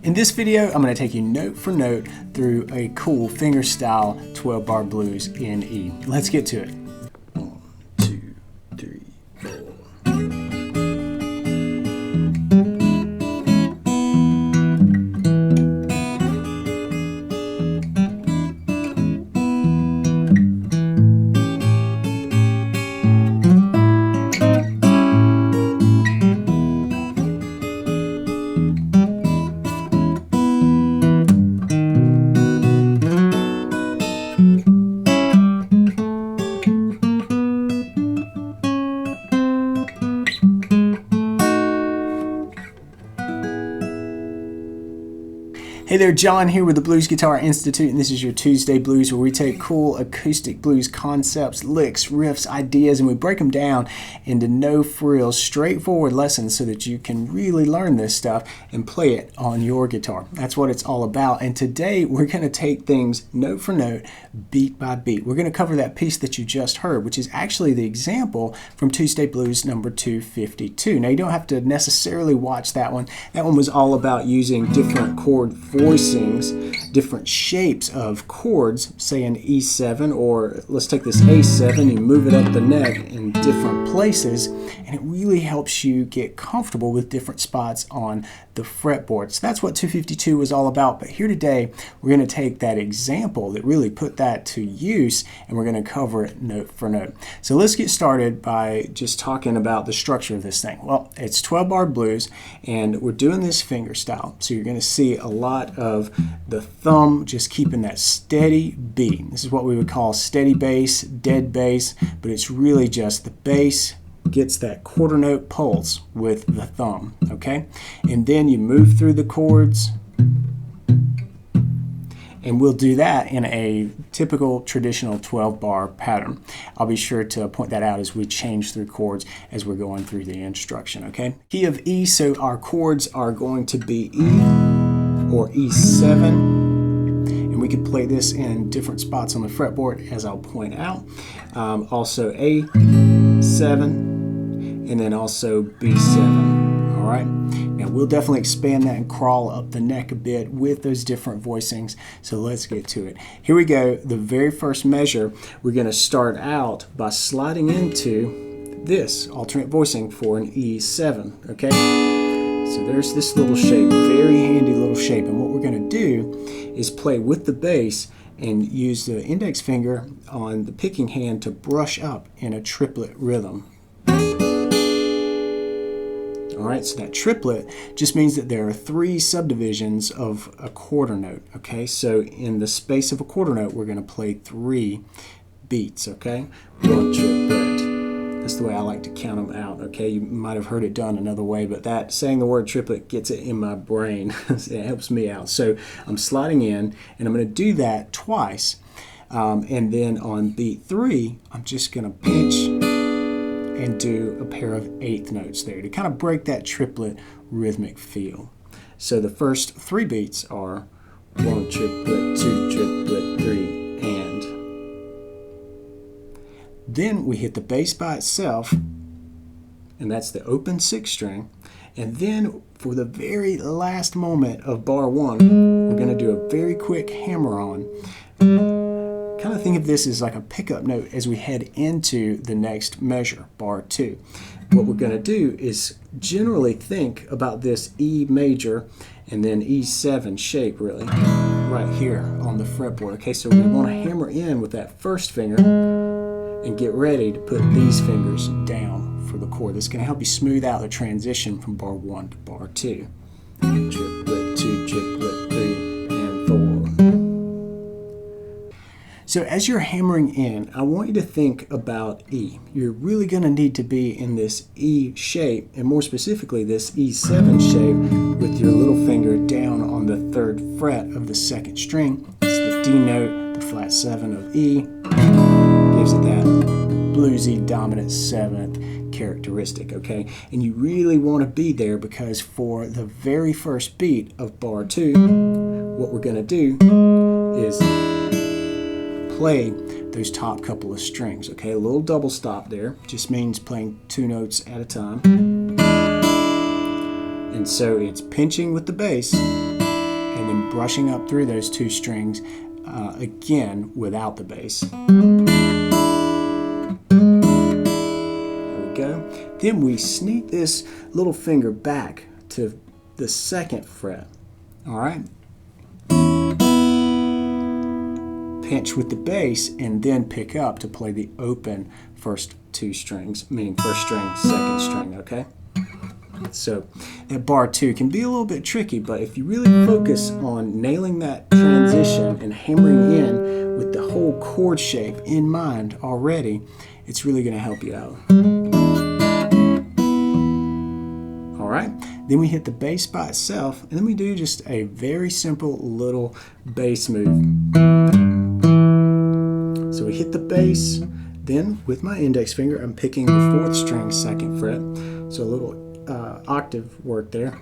In this video, I'm going to take you note for note through a cool fingerstyle 12-bar blues in E. Let's get to it. 1, 2, 3, 4. Hey there, John here with the Blues Guitar Institute, and this is your Tuesday Blues, where we take cool acoustic blues concepts, licks, riffs, ideas, and we break them down into no-frills, straightforward lessons so that you can really learn this stuff and play it on your guitar. That's what it's all about. And today we're going to take things note for note, beat by beat. We're going to cover that piece that you just heard, which is actually the example from Tuesday Blues number 252. Now, you don't have to necessarily watch that one. That one was all about using different chord voicings, different shapes of chords, say an E7, or let's take this A7, you move it up the neck in different places, and it really helps you get comfortable with different spots on the fretboard. So that's what 252 was all about. But here today, we're going to take that example that really put that to use, and we're going to cover it note for note. So let's get started by just talking about the structure of this thing. Well, it's 12-bar blues, and we're doing this fingerstyle. So you're going to see a lot of the thumb just keeping that steady beat. This is what we would call steady bass, dead bass, but it's really just the bass gets that quarter note pulse with the thumb, okay? And then you move through the chords, and we'll do that in a typical traditional 12-bar pattern. I'll be sure to point that out as we change through chords as we're going through the instruction, okay? Key of E, so our chords are going to be E or E7, and we could play this in different spots on the fretboard, as I'll point out. Also A7, and then also B7. All right. Now we'll definitely expand that and crawl up the neck a bit with those different voicings. So let's get to it. Here we go. The very first measure, we're going to start out by sliding into this alternate voicing for an E7. Okay. So there's this little shape, very handy little shape. And what we're going to do is play with the bass and use the index finger on the picking hand to brush up in a triplet rhythm. All right, so that triplet just means that there are 3 subdivisions of a quarter note, okay? So in the space of a quarter note, we're going to play 3 beats, okay? 1 triplet. That's the way I like to count them out, okay? You might have heard it done another way, but that saying the word triplet gets it in my brain. It helps me out. So I'm sliding in, and I'm going to do that twice. And then on beat 3, I'm just going to pinch and do a pair of 8th notes there to kind of break that triplet rhythmic feel. So the first 3 beats are 1 triplet, 2 triplet, 3, and. Then we hit the bass by itself, and that's the open 6th string. And then for the very last moment of bar 1, we're going to do a very quick hammer-on. Kind of think of this as like a pickup note as we head into the next measure, bar 2. What we're going to do is generally think about this E major and then E7 shape, really, right here on the fretboard. Okay, so we want to hammer in with that first finger and get ready to put these fingers down for the chord. That's going to help you smooth out the transition from bar 1 to bar 2. Triplet, 2 triplet, 3, and 4. So as you're hammering in, I want you to think about E. You're really going to need to be in this E shape, and more specifically this E7 shape with your little finger down on the 3rd fret of the 2nd string. It's the D note, the flat 7 of E, gives it that bluesy dominant 7th characteristic, okay? And you really want to be there because for the very first beat of bar 2, what we're going to do is play those top couple of strings, okay? A little double stop there just means playing 2 notes at a time. And so it's pinching with the bass and then brushing up through those 2 strings again without the bass. There we go. Then we sneak this little finger back to the 2nd fret. All right. Pinch with the bass and then pick up to play the open first 2 strings, meaning 1st string, 2nd string, okay? So that bar 2 can be a little bit tricky, but if you really focus on nailing that transition and hammering in with the whole chord shape in mind already, it's really going to help you out. All right, then we hit the bass by itself, and then we do just a very simple little bass move. So we hit the bass, then with my index finger, I'm picking the 4th string, 2nd fret. So a little octave work there.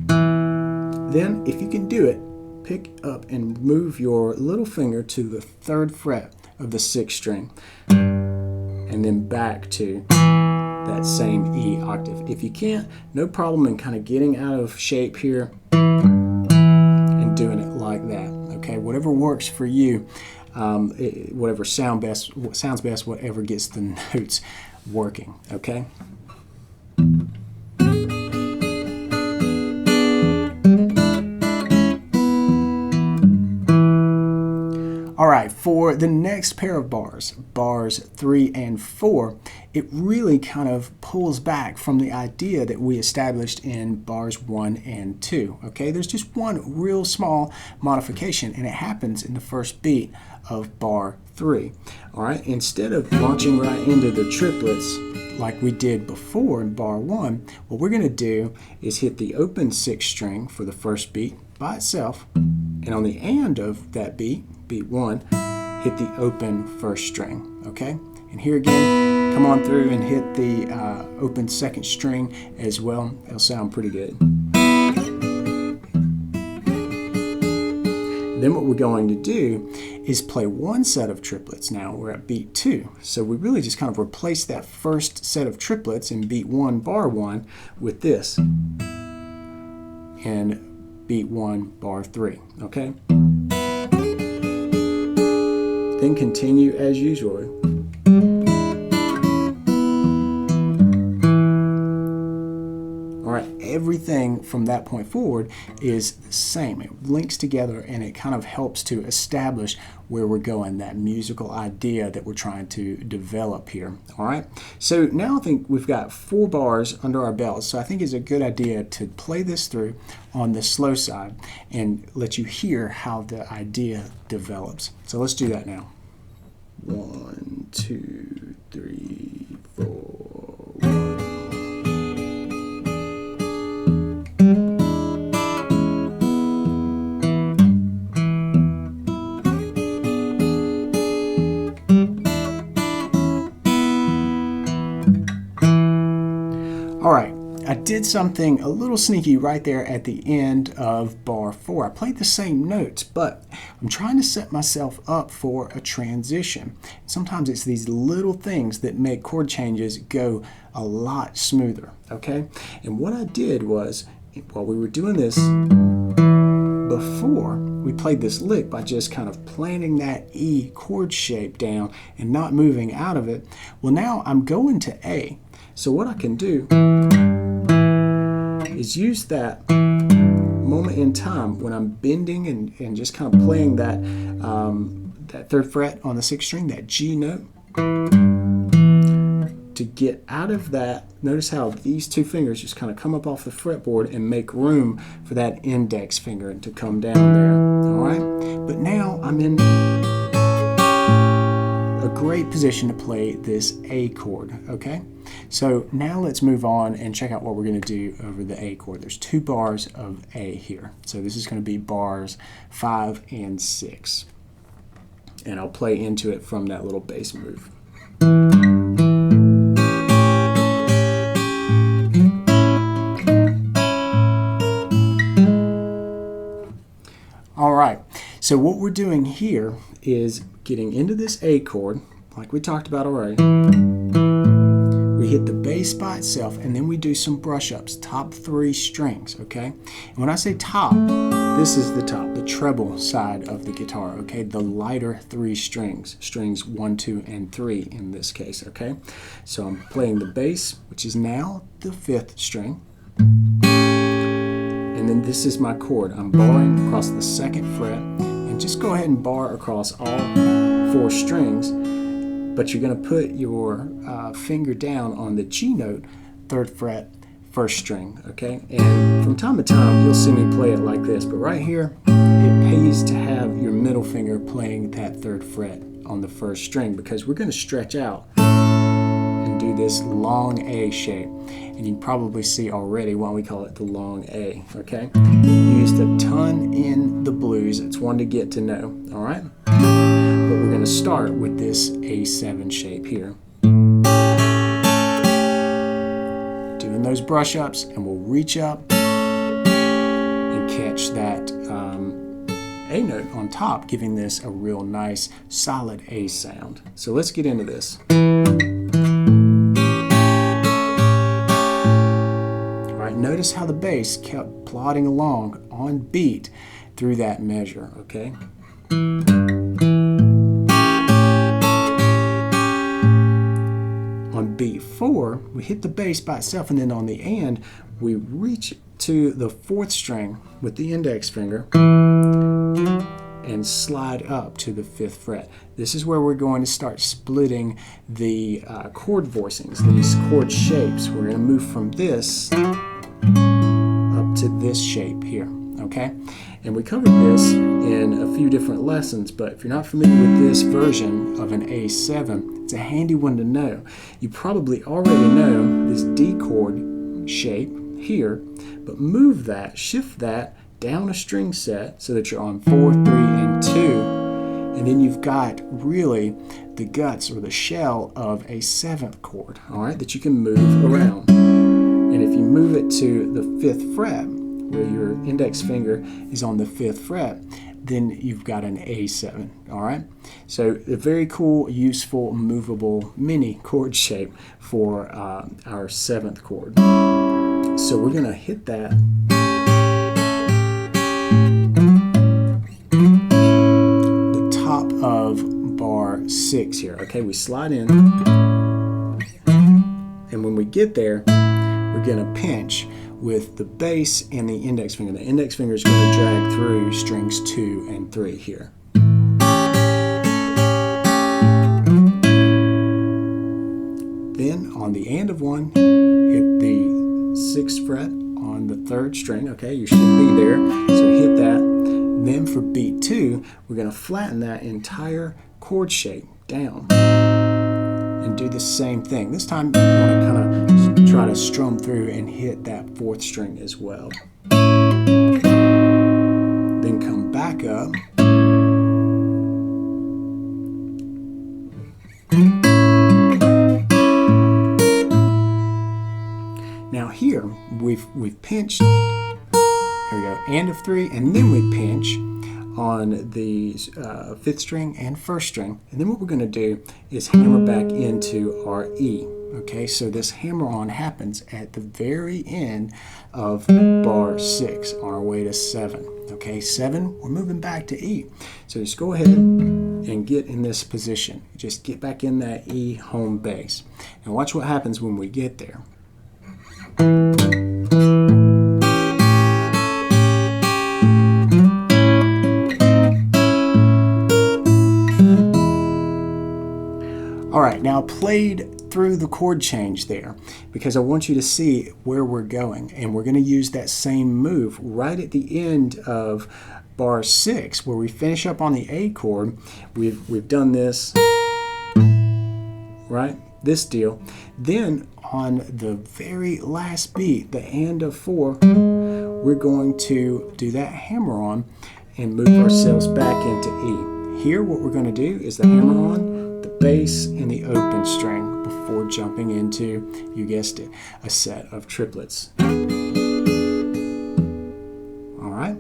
Then, if you can do it, pick up and move your little finger to the 3rd fret of the 6th string, and then back to that same E octave. If you can't, no problem in kind of getting out of shape here and doing it like that. Okay, whatever works for you. Whatever sounds best, whatever gets the notes working, okay? All right, for the next pair of bars, bars 3 and 4, it really kind of pulls back from the idea that we established in bars 1 and 2, okay? There's just one real small modification, and it happens in the first beat of bar 3. All right, instead of launching right into the triplets like we did before in bar 1, what we're going to do is hit the open 6th string for the first beat by itself, and on the and of that beat, beat 1, hit the open 1st string, okay? And here again, come on through and hit the open 2nd string as well. It'll sound pretty good. Then what we're going to do is play one set of triplets. Now we're at beat 2. So we really just kind of replace that first set of triplets in beat 1, bar 1 with this. And beat 1, bar 3, okay? Then continue as usual. All right, everything from that point forward is the same. It links together and it kind of helps to establish where we're going, that musical idea that we're trying to develop here. All right, so now I think we've got 4 bars under our belt, so I think it's a good idea to play this through on the slow side and let you hear how the idea develops. So let's do that now. 1, 2, 3, 4, 1. All right, I did something a little sneaky right there at the end of bar 4. I played the same notes, but I'm trying to set myself up for a transition. Sometimes it's these little things that make chord changes go a lot smoother, okay? And what I did was, while we were doing this before, we played this lick by just kind of planting that E chord shape down and not moving out of it. Well, now I'm going to A. So what I can do is use that moment in time when I'm bending and just kind of playing that, that 3rd fret on the 6th string, that G note, to get out of that. Notice how these 2 fingers just kind of come up off the fretboard and make room for that index finger to come down there. All right, but now I'm in a great position to play this A chord, okay? So now let's move on and check out what we're going to do over the A chord. There's 2 bars of A here. So this is going to be bars 5 and 6. And I'll play into it from that little bass move. All right, so what we're doing here is getting into this A chord, like we talked about already. We hit the bass by itself, and then we do some brush ups, top 3 strings, okay? And when I say top, this is the top, the treble side of the guitar, okay? The lighter 3 strings, strings 1, 2, and 3 in this case, okay? So I'm playing the bass, which is now the 5th string. And then this is my chord. I'm barring across the 2nd fret, and just go ahead and bar across all 4 strings, but you're going to put your finger down on the G note, 3rd fret, 1st string, okay? And from time to time, you'll see me play it like this, but right here, it pays to have your middle finger playing that 3rd fret on the 1st string, because we're going to stretch out and do this long A shape. And you can probably see already why we call it the long A, okay? Used a ton in the blues. It's one to get to know, all right? But we're going to start with this A7 shape here. Doing those brush ups, and we'll reach up and catch that A note on top, giving this a real nice solid A sound. So let's get into this. Notice how the bass kept plodding along on beat through that measure, okay? On beat 4, we hit the bass by itself, and then on the end, we reach to the 4th string with the index finger and slide up to the 5th fret. This is where we're going to start splitting the chord voicings, these chord shapes. We're going to move from this up to this shape here, okay? And we covered this in a few different lessons, but if you're not familiar with this version of an A7, it's a handy one to know. You probably already know this D chord shape here, but move that, shift that down a string set so that you're on 4, 3, and 2, and then you've got really the guts or the shell of a 7th chord, all right, that you can move around. And if you move it to the 5th fret, where your index finger is on the 5th fret, then you've got an A7, all right? So a very cool, useful, movable mini chord shape for our 7th chord. So we're gonna hit that. The top of bar 6 here, okay? We slide in, and when we get there, we're going to pinch with the bass and the index finger. The index finger is going to drag through strings 2 and 3 here. Then on the end of one, hit the 6th fret on the 3rd string. Okay, you should be there. So hit that. Then for beat 2, we're going to flatten that entire chord shape down and do the same thing. This time you want to kind of try to strum through and hit that 4th string as well. Then come back up. Now here we've pinched. Here we go, and of 3, and then we pinch on the 5th string and 1st string, and then what we're going to do is hammer back into our E. Okay, so this hammer on happens at the very end of bar 6 on our way to 7. Okay, 7, we're moving back to E. So just go ahead and get in this position. Just get back in that E home base. And watch what happens when we get there. All right, now played through the chord change there because I want you to see where we're going, and we're going to use that same move right at the end of bar 6 where we finish up on the A chord. We've done this, right? This deal. Then on the very last beat, the and of 4, we're going to do that hammer on and move ourselves back into E. Here what we're going to do is the hammer on, the bass, and the open string before jumping into, you guessed it, a set of triplets. All right.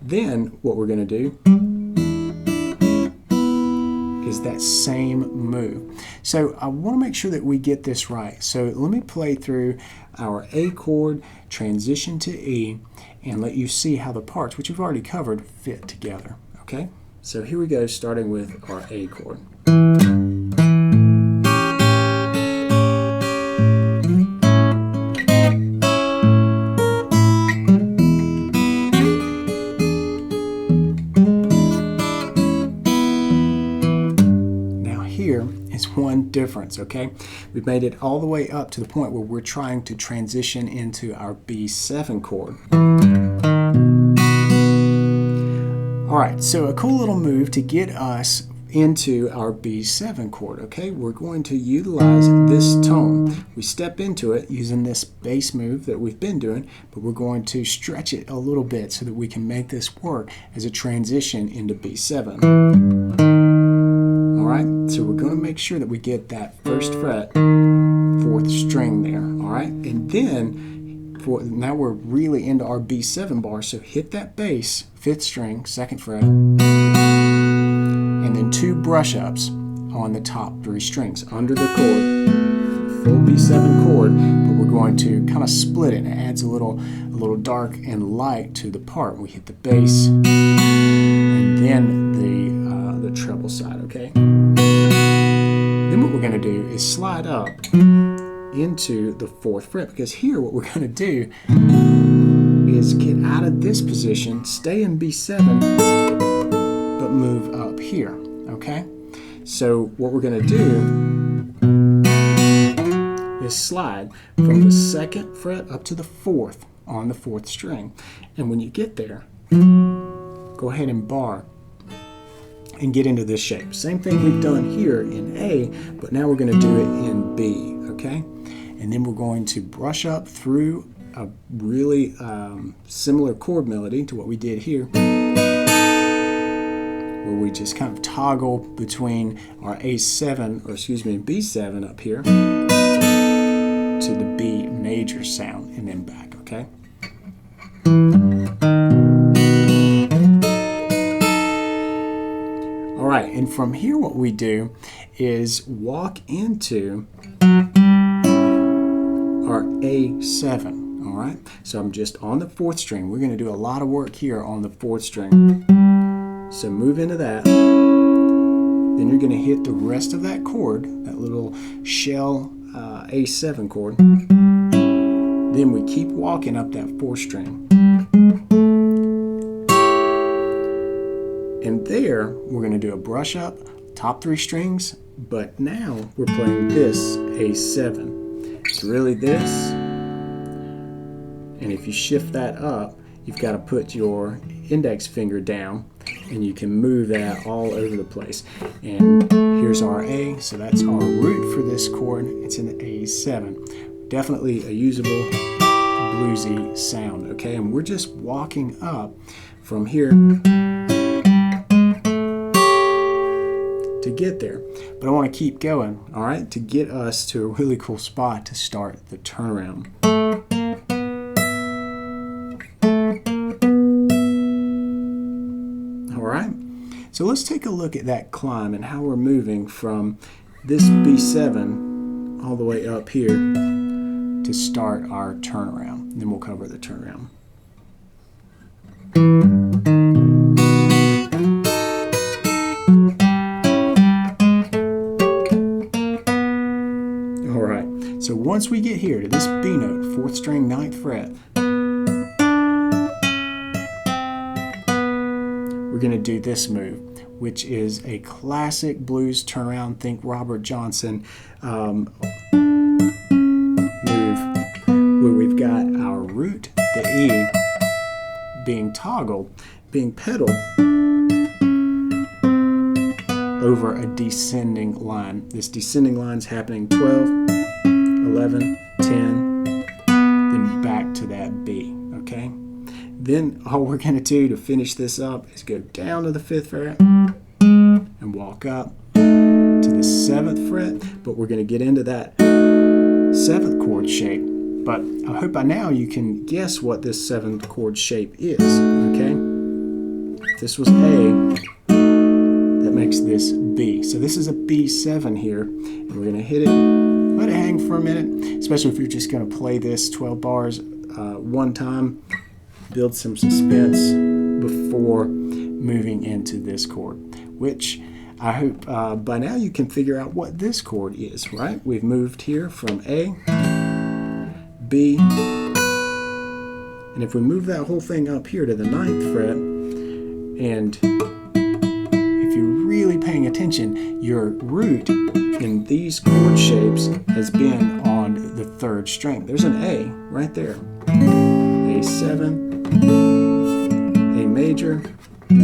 Then what we're going to do is that same move. So I want to make sure that we get this right. So let me play through our A chord, transition to E, and let you see how the parts, which we've already covered, fit together. Okay? So here we go, starting with our A chord. One difference, okay? We've made it all the way up to the point where we're trying to transition into our B7 chord. All right, so a cool little move to get us into our B7 chord, okay? We're going to utilize this tone. We step into it using this bass move that we've been doing, but we're going to stretch it a little bit so that we can make this work as a transition into B7. Alright, so we're going to make sure that we get that first fret, fourth string there, alright? And then, now we're really into our B7 bar, so hit that bass, fifth string, second fret, and then 2 brush-ups on the top 3 strings under the chord, full B7 chord, but we're going to kind of split it. It adds a little dark and light to the part. We hit the bass, and then the treble side, okay? Then what we're going to do is slide up into the 4th fret, because here what we're going to do is get out of this position, stay in B7, but move up here, okay? So what we're going to do is slide from the 2nd fret up to the 4th on the 4th string. And when you get there, go ahead and bar and get into this shape. Same thing we've done here in A, but now we're going to do it in B, okay? And then we're going to brush up through a really similar chord melody to what we did here, where we just kind of toggle between our A7, or excuse me, B7 up here to the B major sound and then back, okay? Alright, and from here what we do is walk into our A7, alright? So I'm just on the 4th string. We're going to do a lot of work here on the 4th string. So move into that. Then you're going to hit the rest of that chord, that little shell A7 chord. Then we keep walking up that 4th string. And there, we're going to do a brush up, top 3 strings, but now we're playing this A7. It's really this, and if you shift that up, you've got to put your index finger down, and you can move that all over the place. And here's our A, so that's our root for this chord. It's in the A7. Definitely a usable bluesy sound, okay? And we're just walking up from here to get there, but I want to keep going, all right, to get us to a really cool spot to start the turnaround. All right, so let's take a look at that climb and how we're moving from this B7 all the way up here to start our turnaround. And then we'll cover the turnaround. So once we get here to this B note, 4th string, 9th fret, we're going to do this move, which is a classic blues turnaround. Think Robert Johnson move, where we've got our root, the E, being toggled, being pedaled over a descending line. This descending line is happening 12, 11, 10, then back to that B, okay? Then all we're going to do to finish this up is go down to the 5th fret and walk up to the 7th fret, but we're going to get into that 7th chord shape. But I hope by now you can guess what this 7th chord shape is, okay? If this was A, that makes this B. So this is a B7 here, and we're going to hit it, let it hang for a minute, especially if you're just going to play this 12 bars one time. Build some suspense before moving into this chord, which I hope by now you can figure out what this chord is, right? We've moved here from A, B, and if we move that whole thing up here to the 9th fret, and if you're really paying attention, your root in these chord shapes has been on the 3rd string. There's an A right there. A7, A major, B,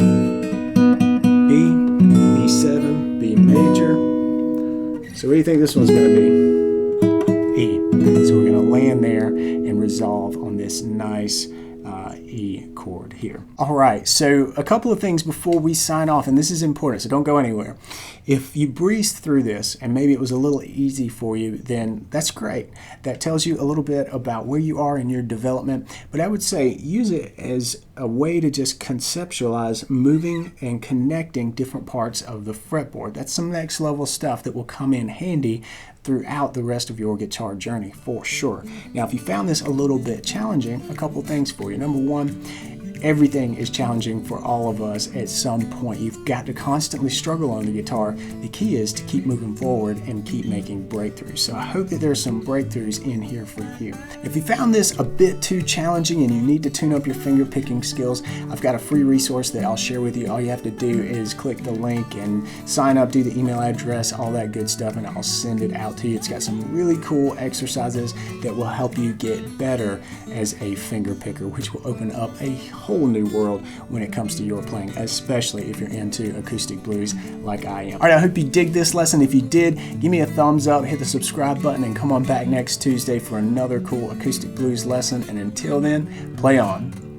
B7, B major. So what do you think this one's going to be? E. So we're going to land there and resolve on this nice E chord here. All right, so a couple of things before we sign off, and this is important, so don't go anywhere. If you breezed through this and maybe it was a little easy for you, then that's great. That tells you a little bit about where you are in your development, but I would say use it as a way to just conceptualize moving and connecting different parts of the fretboard. That's some next level stuff that will come in handy throughout the rest of your guitar journey for sure. Now, if you found this a little bit challenging, a couple things for you. Number one, everything is challenging for all of us at some point. You've got to constantly struggle on the guitar. The key is to keep moving forward and keep making breakthroughs. So I hope that there's some breakthroughs in here for you. If you found this a bit too challenging and you need to tune up your finger picking skills, I've got a free resource that I'll share with you. All you have to do is click the link and sign up, do the email address, all that good stuff, and I'll send it out to you. It's got some really cool exercises that will help you get better as a finger picker, which will open up a whole new world when it comes to your playing, especially if you're into acoustic blues like I am. All right, I hope you dig this lesson. If you did, give me a thumbs up, hit the subscribe button, and come on back next Tuesday for another cool acoustic blues lesson. And until then, play on.